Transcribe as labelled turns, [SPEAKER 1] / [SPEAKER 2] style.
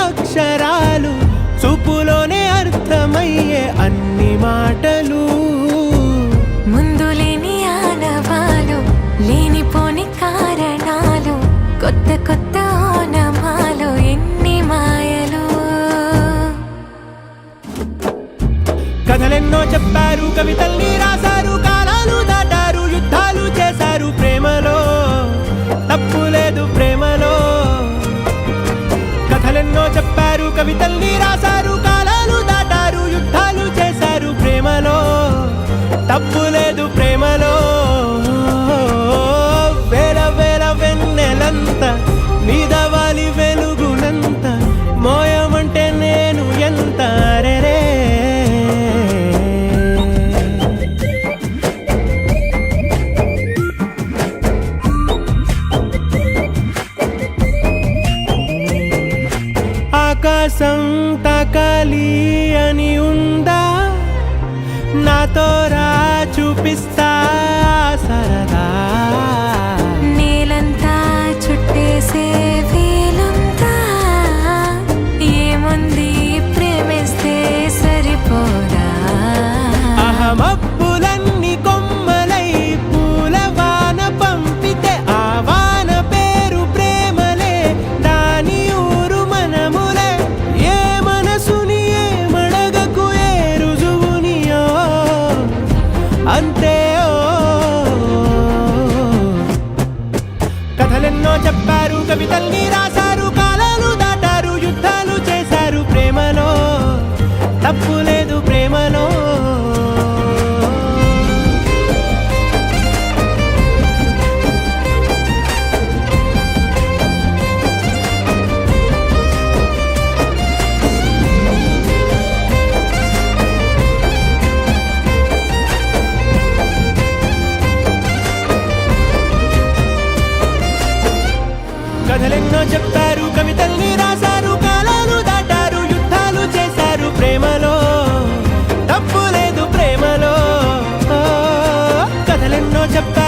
[SPEAKER 1] అక్షరాలు చూపులోనే అర్థమయ్యే అన్ని మాటలు
[SPEAKER 2] ముందు లేని ఆనవాలు లేనిపోని కారణాలు కొత్త కొత్త ఓనమాలు ఎన్ని మాయలు
[SPEAKER 1] కథలెన్నో చెప్పారు కవితల్ని రాశారు కాలాలు దాటారు యుద్ధాలు చేశారు ప్రేమలో తప్పు లేదు ప్రేమలో కథలెన్నో చెప్పారు కవితల్ని రాశారు కాలాలు దాటారు యుద్ధాలు చేశారు ప్రేమలో తప్పు లేదు ప్రేమలో వేల వేల వెన్నెలంత మీద వాలి వెలుగునంత మోయమంటే నేను ఎంత రే ఆకాశం తాకాలి అని ఉందా నాతో రా చూపిస్తా సరదా
[SPEAKER 2] నేలంతా చుట్టేసే వీలుందా ఏముంది ప్రేమిస్తే సరిపోదా
[SPEAKER 1] అహమప్పులన్నీ కొమ్మలై పూల వాన పంపితే ఆ వాన పేరు ప్రేమలే దాని ఊరు మనములే ఏ మనసుని ఏ మడగకు ఏ రుజువునియో అంతే కథలెన్నో చెప్పారు కవితల్ని రాశారు కాలాలు దాటారు యుద్ధాలు చేశారు ప్రేమలో తప్పు లేదు ప్రేమలో కథలెన్నో చెప్పారు కవితల్ని రాశారు కాలాలు దాటారు యుద్ధాలు చేశారు ప్రేమలో తప్పు లేదు ప్రేమలో కథలెన్నో చెప్పారు